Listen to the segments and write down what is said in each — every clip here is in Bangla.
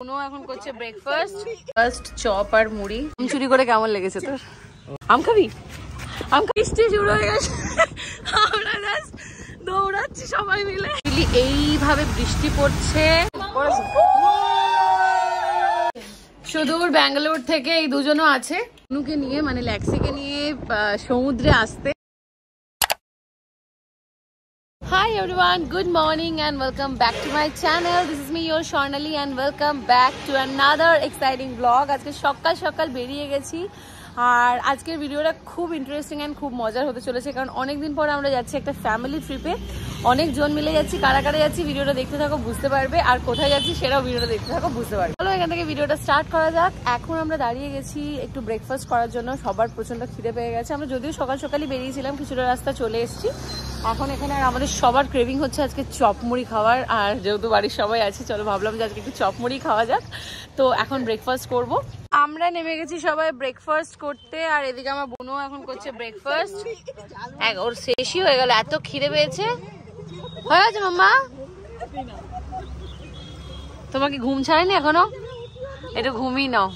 কোনো এখন করছে ব্রেকফাস্ট, ফার্স্ট চপ আর মুড়ি। চুরি করে কেমন লেগেছে তোর? আম খাবি? আম বৃষ্টি শুরু হয়ে গেছে, আমরা জাস্ট দৌড়াচ্ছি সবাই মিলে। এইভাবে বৃষ্টি পড়ছে। সুদূর ব্যাঙ্গালোর থেকে এই দুজনও আছে, অনুকে নিয়ে মানে ল্যাক্সিকে নিয়ে সমুদ্রে আসতে। Hi everyone, good morning and welcome back to my channel. This is me your Sharnali and welcome back to another exciting vlog. আজকে সকাল সকাল বেরিয়ে গেছি আর আজকের ভিডিওটা খুব ইন্টারেস্টিং এন্ড খুব মজার হতে চলেছে, কারণ অনেকদিন পর আমরা যাচ্ছি একটা ফ্যামিলি ট্রিপে। অনেকজন মিলে যাচ্ছি, কারা কারা যাচ্ছি ভিডিওটা দেখতে থাকো বুঝতে পারবে, আর কোথায় যাচ্ছি সেটাও ভিডিওটা দেখতে থাকো বুঝতে পারবে। চলো এখান থেকে ভিডিওটা স্টার্ট করা যাক। এখন আমরা দাঁড়িয়ে গেছি একটু ব্রেকফাস্ট করার জন্য, সবার প্রচন্ড খিদে পেয়ে গেছে। আমরা যদিও সকাল সকালই বেরিয়েছিলাম, কিছুটা রাস্তা চলে এসেছি। এখন এখানে আর আমাদের সবার ক্রেভিং হচ্ছে আজকে চপ মুড়ি খাওয়ার, আর যেহেতু বাড়ির সবাই আছে চলো ভাবলাম যে আজকে একটু চপ মুড়ি খাওয়া যাক। তো এখন ব্রেকফাস্ট করব। আমরা নেমে গেছি সবাই ব্রেকফাস্ট করতে, আর এদিকে আমার বোনও এখন করছে ব্রেকফাস্ট। ওর শেষই হয়ে গেল, এত খিদে পেয়েছে। হয়ে গেছে মাম্মা? তোমাকে ঘুম ছাড়েনি এখনো? একটু ঘুমই নাও।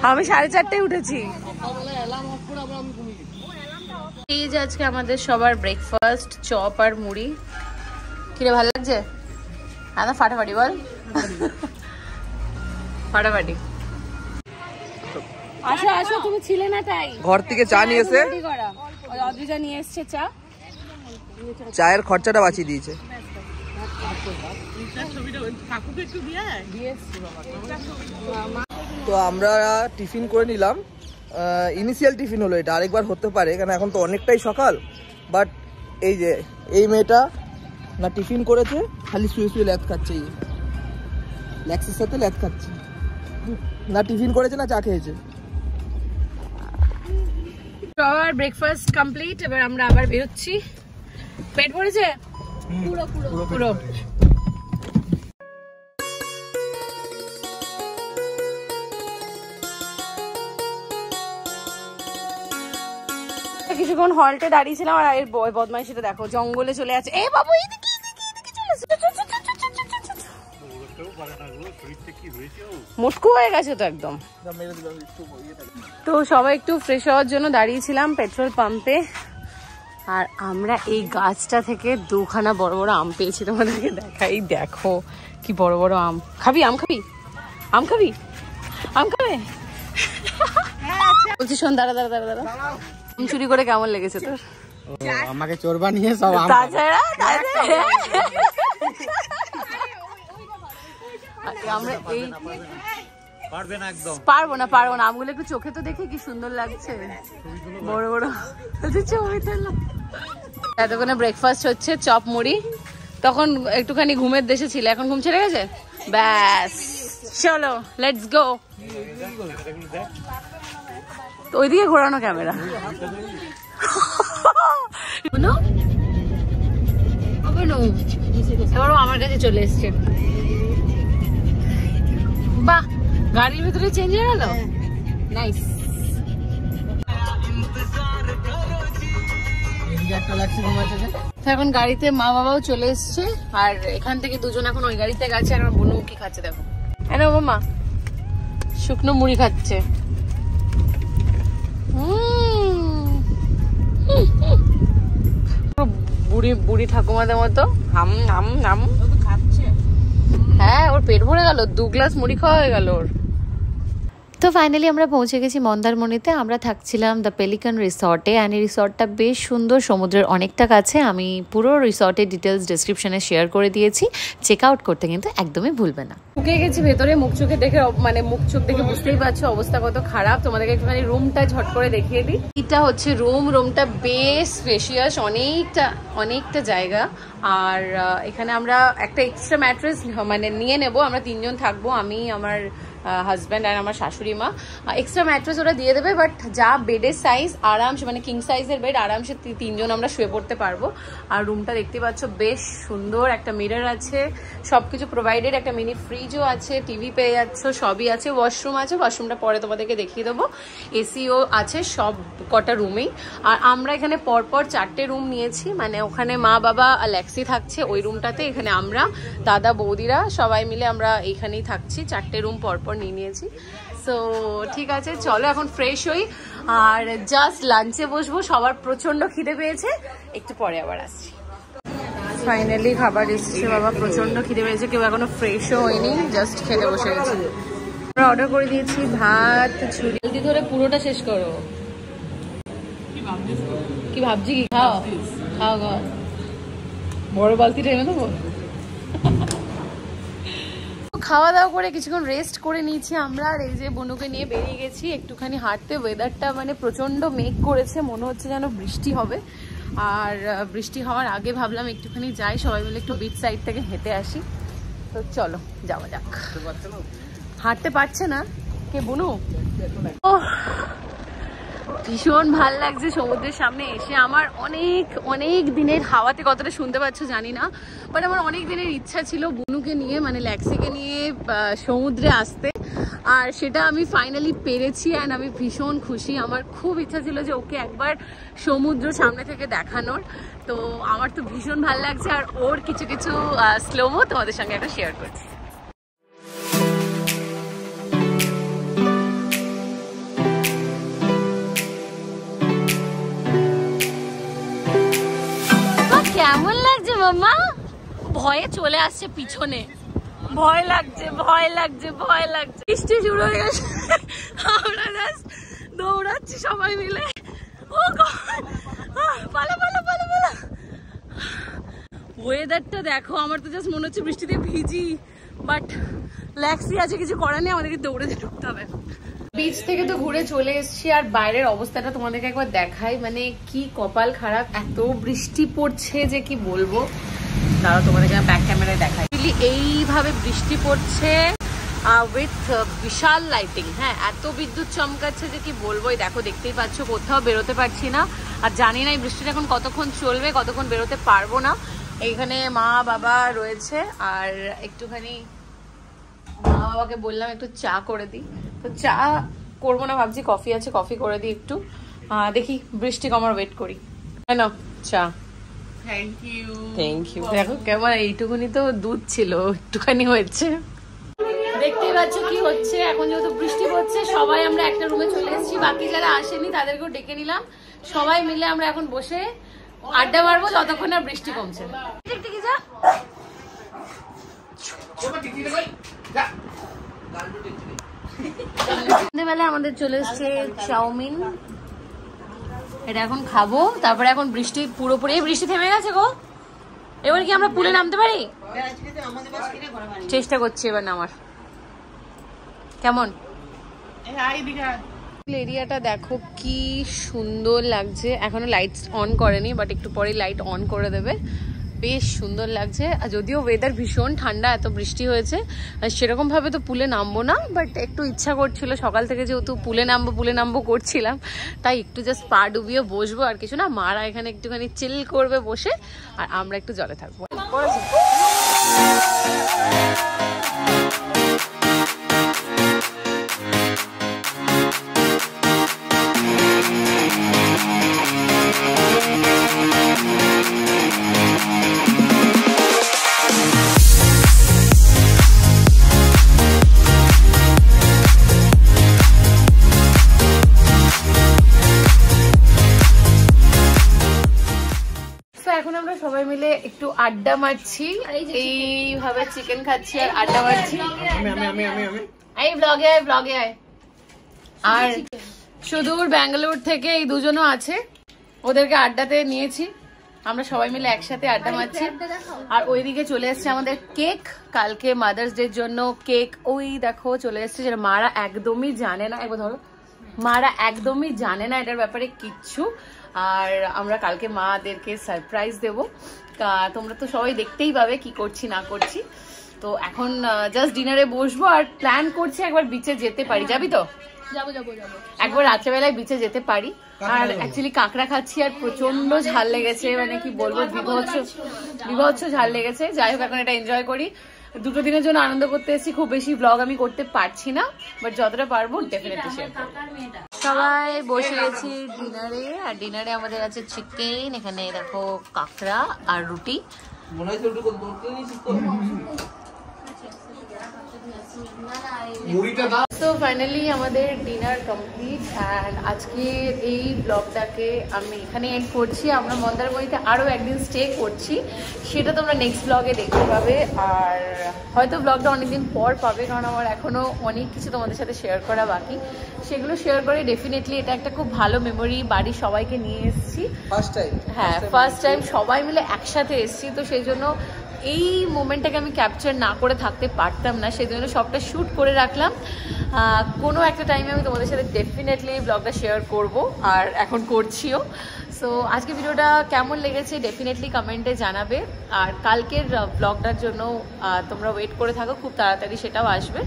আমি 4:30টায় উঠেছি। এই যে আজকে আমাদের সবার ব্রেকফাস্ট চপ আর মুড়ি। কিরে ভালো লাগছে? হ্যাঁ ফাটাফাটি বল, ফাটাফাটি। আসো আসো, তুমি ছিলে না তাই। ঘর থেকে চা নিয়ে এসে অদ্রিজা নিয়ে এসছে চা, চায়ের খরচাটা বাঁচিয়ে দিয়েছে। তো আমরা টিফিন করে নিলাম, ইনিশিয়াল টিফিন হলো এটা, আরেকবার হতে পারে কারণ এখন তো অনেকটাই সকাল। বাট এই যে এই মেয়েটা না টিফিন করেছে, খালি শুয়ে শুয়ে ল্যাদ খাচ্ছে, ল্যাক্সের সাথে ল্যাদ খাচ্ছে, না টিফিন করেছে না চা খেয়েছে। সবার ব্রেকফাস্ট কমপ্লিট, এবার আমরা আবার বেরোচ্ছি। পেট ভরেছে পুরো পুরো পুরো। কিছুক্ষণ হল্টে দাঁড়িয়েছিলাম আর এর বদমাইশিটা দেখো, জঙ্গলে চলে আছে। এ বাবু এইদিকে এইদিকে চলে আসছে, মুটকু হয়ে গেছে তো একদম। তো সবাই একটু ফ্রেশ হওয়ার জন্য দাঁড়িয়েছিলাম পেট্রোল পাম্পে, আর আমরা এই গাছটা থেকে দুখানা বড় বড় আম পেয়েছি, তোমাদেরকে দেখাই। দেখো কি বড় বড় আম। খাবি? আম খাবি? আম খাবি? আম খাবে? বলছি শোন, দাঁড়া দাঁড়া দাঁড়া দাঁড়া, আম চুরি করে কেমন লেগেছে তোর? আমাকে চোর বানিয়ে সব আম। তাছাড়া আমরা এই পারবো না আমগুলো একটু চোখে তো দেখে কি সুন্দর লাগছে, বড় বড়। এতক্ষণে ব্রেকফাস্ট হচ্ছে চপ মুড়ি, তখন একটুখানি ঘুমের দেশে ছিল, এখন ঘুম ছেড়ে গেছে। ব্যাস চলো লেটস গো। তো ওইদিকে ঘোরানো ক্যামেরা। এবারও আমার কাছে চলে এসছে। বাহ, গাড়ির ভিতরে চেঞ্জ হয়ে গেল, নাইস। এখন গাড়িতে মা বাবাও চলে এসছে, আর এখান থেকে দুজন এখন ওই গাড়িতে গেছে, আর আমার বোনও কি খাচ্ছে দেখো। হ্যাঁ মা শুকনো মুড়ি খাচ্ছে। বুড়ি বুড়ি ঠাকুমাদের মতো হাম হাম হাম খাচ্ছে। হ্যাঁ ওর পেট ভরে গেল, 2 গ্লাস মুড়ি খাওয়া হয়ে গেল ওর। তো ফাইনালি আমরা পৌঁছে গেছি মন্দারমণিতে। আমরা থাকছিলাম দ্য পেলিকান রিসর্টে, অ্যান্ড এই রিসর্টটা বেশ সুন্দর, সমুদ্রের অনেকটা কাছে। আমি পুরো রিসর্টের ডিটেলস ডেসক্রিপশনে শেয়ার করে দিয়েছি, চেক আউট করতে কিন্তু একদমই ভুলবে না। ঢুকে গেছি ভেতরে, মুখ চোখে দেখে মানে মুখ চোখ দেখে বুঝতেই পারছো অবস্থা কত খারাপ। তোমাদেরকে একটুখানি রুমটা ঝট করে দেখিয়ে দিই। এটা হচ্ছে রুমটা বেশ স্পেশিয়াস, অনেকটা জায়গা। আর এখানে আমরা একটা এক্সট্রা ম্যাট্রেস মানে নিয়ে নেব, আমরা 3 জন থাকবো, আমি আমার হাজব্যান্ড আর আমার শাশুড়ি মা। এক্সট্রা ম্যাট্রেস ওরা দিয়ে দেবে, বাট যা বেডের সাইজ আরামসে, মানে কিং সাইজের বেড, আরামসে 3 জন আমরা শুয়ে পড়তে পারবো। আর রুমটা দেখতে পাচ্ছ বেশ সুন্দর, একটা মিরর আছে, সবকিছু প্রোভাইডেড, একটা মিনি ফ্রিজও আছে, টিভি পেয়ে যাচ্ছ, সবই আছে, ওয়াশরুম আছে, ওয়াশরুমটা পরে তোমাদেরকে দেখিয়ে দেবো, এসিও আছে সব কটা রুমেই। আর আমরা এখানে পরপর 4টে রুম নিয়েছি, মানে ওখানে মা বাবা লেক্সি থাকছে ওই রুমটাতে, এখানে আমরা দাদা বৌদিরা সবাই মিলে আমরা এইখানেই থাকছি, 4টে রুম পরপর নিয়েছি। সো ঠিক আছে, চলো এখন ফ্রেশ হই আর জাস্ট লাঞ্চে বসবো। সবার প্রচন্ড খিদে পেয়েছে, একটু পরে আবার আসছি। ফাইনালি খাবার এসেছে বাবা, প্রচন্ড খিদে পেয়েছে, কেউ এখনো ফ্রেশও হয়নি, জাস্ট খেতে বসে গেছে। আমরা অর্ডার করে দিয়েছি ভাত, ছুরি ধরে পুরোটা শেষ করো। কি ভাবছি, কি খাও খাও খাও, বড় বালতিটা এনে দেবো। খাওয়া দাওয়া করে কিছুক্ষণ রেস্ট করে নিয়েছি আমরা, আর এই যে বনুকে নিয়ে বেরিয়ে গেছি একটুখানি হাঁটতে। ওয়েদারটা মানে প্রচন্ড মেঘ করেছে, মনে হচ্ছে যেন বৃষ্টি হবে। আর বৃষ্টি হওয়ার আগে ভাবলাম একটুখানি যাই, সবাই মিলে একটু বিচ সাইড থেকে হেঁটে আসি। তো চলো যাওয়া যাক। হাঁটতে পারছে না কে, বনু? ভীষণ ভাল লাগছে সমুদ্রের সামনে এসে। আমার অনেক অনেক দিনের, হাওয়াতে কতটা শুনতে পাচ্ছ জানি না, বাট আমার অনেক দিনের ইচ্ছা ছিল বুনুকে নিয়ে, মানে ল্যাক্সিকে নিয়ে সমুদ্রে আসতে, আর সেটা আমি ফাইনালি পেরেছি। অ্যান্ড আমি ভীষণ খুশি। আমার খুব ইচ্ছা ছিল যে ওকে একবার সমুদ্র সামনে থেকে দেখানোর, তো আমার তো ভীষণ ভাল লাগছে। আর ওর কিছু কিছু স্লোমো তোমাদের সঙ্গে একটা শেয়ার করছি। কেমন লাগছে মামা? ভয়ে চলে আসছে পিছনে, ভয় লাগছে ভয় লাগছে ভয় লাগছে। বৃষ্টি শুরু হয়ে গেছে, আমরা জাস্ট দৌড়াচ্ছি সবাই মিলে। ও পালা পালা পালা পালা। ওয়েদারটা দেখো, আমার তো জাস্ট মনে হচ্ছে বৃষ্টিতে ভিজি, বাট ল্যাক্সি আছে, কিছু করার নেই, আমাদেরকে দৌড়ে ঢুকতে হবে। বিচ থেকে তো ঘুরে চলে এসেছি, আর বাইরের অবস্থাটা তোমাদেরকে একবার দেখাই, মানে কি কপাল খারাপ, এত বৃষ্টি পড়ছে যে কি বলবো। তারা তোমাদেরকে ব্যাক ক্যামেরায় দেখাই। এইভাবে বৃষ্টি পড়ছে উইথ বিশাল লাইটিং, হ্যাঁ, এত বিদ্যুৎ চমকাচ্ছে যে কি বলবো। দেখো, দেখতেই পাচ্ছ, কোথাও বেরোতে পারছি না, আর জানি না এই বৃষ্টিটা এখন কতক্ষণ চলবে, কতক্ষণ বেরোতে পারবো না। এইখানে মা বাবা রয়েছে, আর একটুখানি মা বাবাকে বললাম একটু চা করে দিই, তো চা করবো না, ভাবছি কফি আছে, কফি করে দিই একটু। দেখি বৃষ্টি কমার ওয়েট করি। না চা, থ্যাংক ইউ থ্যাংক ইউ। দেখো কেমন, এইটুকুনি তো দুধ ছিল, একটুখানি হয়েছে। দেখতেই পাচ্ছ কি হচ্ছে এখন, যেহেতু বৃষ্টি পড়ছে সবাই আমরা একটা রুমে চলে এসেছি, বাকি যারা আসেনি তাদেরকেও ডেকে নিলাম। সবাই মিলে আমরা এখন বসে আড্ডা মারবো যতক্ষণ আর বৃষ্টি কমছে। সন্ধ্যেবেলা আমাদের চলে এসছে চাউমিন, এটা এখন খাবো। তারপরে এখন বৃষ্টি পুরোপুরি, বৃষ্টি থেমে গেছে গো, এবার কি আমরা পুলে নামতে পারি? চেষ্টা করছি এবার নামার। কেমন এরিয়াটা দেখো, কি সুন্দর লাগছে। এখনো লাইট অন করেনি, বাট একটু পরে লাইট অন করে দেবে। বেশ সুন্দর লাগছে, আর যদিও ওয়েদার ভীষণ ঠান্ডা, এত বৃষ্টি হয়েছে, সেরকম ভাবে তো পুলে নামবো না, বাট একটু ইচ্ছা করছিল সকাল থেকে, যেহেতু পুলে নামবো করছিলাম, তাই একটু জাস্ট পা ডুবিয়ে বসবো, আর কিছু না। মারা এখানে একটুখানি চিল করবে বসে, আর আমরা একটু জলে থাকবো। এখন আমরা সবাই মিলে একটু আড্ডা মারছি, এইভাবে চিকেন খাচ্ছি আর আড্ডা মারছি। এই ব্লগে আয়। আর সুদূর ব্যাঙ্গালোর থেকে এই দুজনও আছে, ওদেরকে আড্ডাতে নিয়েছি, আমরা সবাই মিলে একসাথে আড্ডা মারছি। আর ওইদিকে চলে এসছে আমাদের কেক, কালকে মাদার্স ডের জন্য কেক ওই দেখো চলে এসছে, যেটা মারা একদমই জানে না। একবার ধরো, মারা একদমই জানে না এটার ব্যাপারে কিচ্ছু। আর আমরা কালকে মাদেরকে সারপ্রাইজ দেবো, তোমরা তো সবাই দেখতেই পাবে কি করছি না করছি। তো তো এখন জাস্ট ডিনারে বসবো আর প্ল্যান করছি একবার বিচে যেতে পারি। যাবি তো? যাবো যাবো যাবো। একবার রাত্রেবেলায় বিচে যেতে পারি। আর অ্যাকচুয়ালি কাঁকড়া খাচ্ছি আর প্রচন্ড ঝাল লেগেছে, মানে কি বলবো, বিভৎস ঝাল লেগেছে। যাই হোক এখন এটা এনজয় করি। দুটো দিনের জন্য আনন্দ করতে এসেছি, খুব বেশি ব্লগ আমি করতে পারছি না, বাট যতটা পারবো ডেফিনেটলি শেয়ার করবো। সবাই বসে গেছি ডিনারে, আর ডিনারে আমাদের আছে চিকেন, এখানে দেখো কাঁকড়া আর রুটি। মনে হয় একটু করতে নিয়েছিস তো মুড়িটা দাও। তো ফাইনালি আমাদের ডিনার কমপ্লিট অ্যান্ড আজকে এই ব্লগটাকে আমি এখানে এন্ড করছি। আমরা মন্দারমণিতে আরও একদিন স্টে করছি, সেটা তোমরা নেক্সট ব্লগে দেখতে পাবে। আর হয়তো ব্লগটা অনেকদিন পর পাবে, কারণ আমার এখনও অনেক কিছু তোমাদের সাথে শেয়ার করা বাকি। সেগুলো শেয়ার করে ডেফিনেটলি এটা একটা খুব ভালো মেমোরি, বাড়ির সবাইকে নিয়ে এসেছি ফার্স্ট টাইম। হ্যাঁ, ফার্স্ট টাইম সবাই মিলে একসাথে এসেছি, তো সেই জন্য এই মোমেন্টটাকে আমি ক্যাপচার না করে থাকতে পারতাম না, সেই জন্য সবটা শ্যুট করে রাখলাম। কোনো একটা টাইমে আমি তোমাদের সাথে ডেফিনেটলি ব্লগটা শেয়ার করব, আর এখন করছিও। সো আজকে ভিডিওটা কেমন লেগেছে ডেফিনেটলি কমেন্টে জানাবে। আর কালকের ব্লগটার জন্য তোমরা ওয়েট করে থাকো, খুব তাড়াতাড়ি সেটাও আসবে।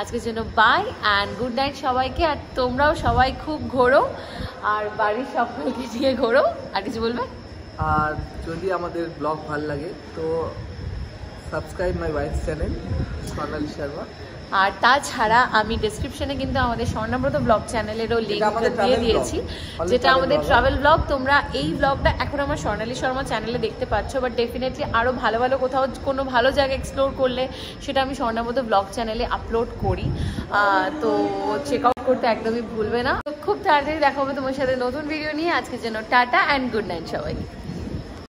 আজকের জন্য বাই অ্যান্ড গুড নাইট সবাইকে। আর তোমরাও সবাই খুব ঘোরো, আর বাড়ির সকলকে নিয়ে ঘোরো। আর কিছু বলবে? আর যদি আমাদের ব্লগ ভালো লাগে তো সাবস্ক্রাইব মাই ওয়াইফ চ্যানেল স্বর্ণালী শর্মা। আর তাছাড়া আমি ডেসক্রিপশনে কিন্তু আমাদের স্বর্ণাব্রত ব্লগ চ্যানেলেরও লিঙ্ক দিয়ে দিয়েছি, যেটা আমাদের ট্রাভেল ব্লগ। তোমরা এই ব্লগটা এখন আমার স্বর্ণালী শর্মা চ্যানেলে দেখতে পাচ্ছ, বাট ডেফিনেটলি আরও ভালো ভালো কোথাও কোনো ভালো জায়গা এক্সপ্লোর করলে সেটা আমি স্বর্ণাব্রত ব্লগ চ্যানেলে আপলোড করি, তো চেক আউট করতে একদমই ভুলবে না। খুব তাড়াতাড়ি দেখা হবে তোমার সাথে নতুন ভিডিও নিয়ে। আজকের জন্য টাটা অ্যান্ড গুড নাইট সবাই।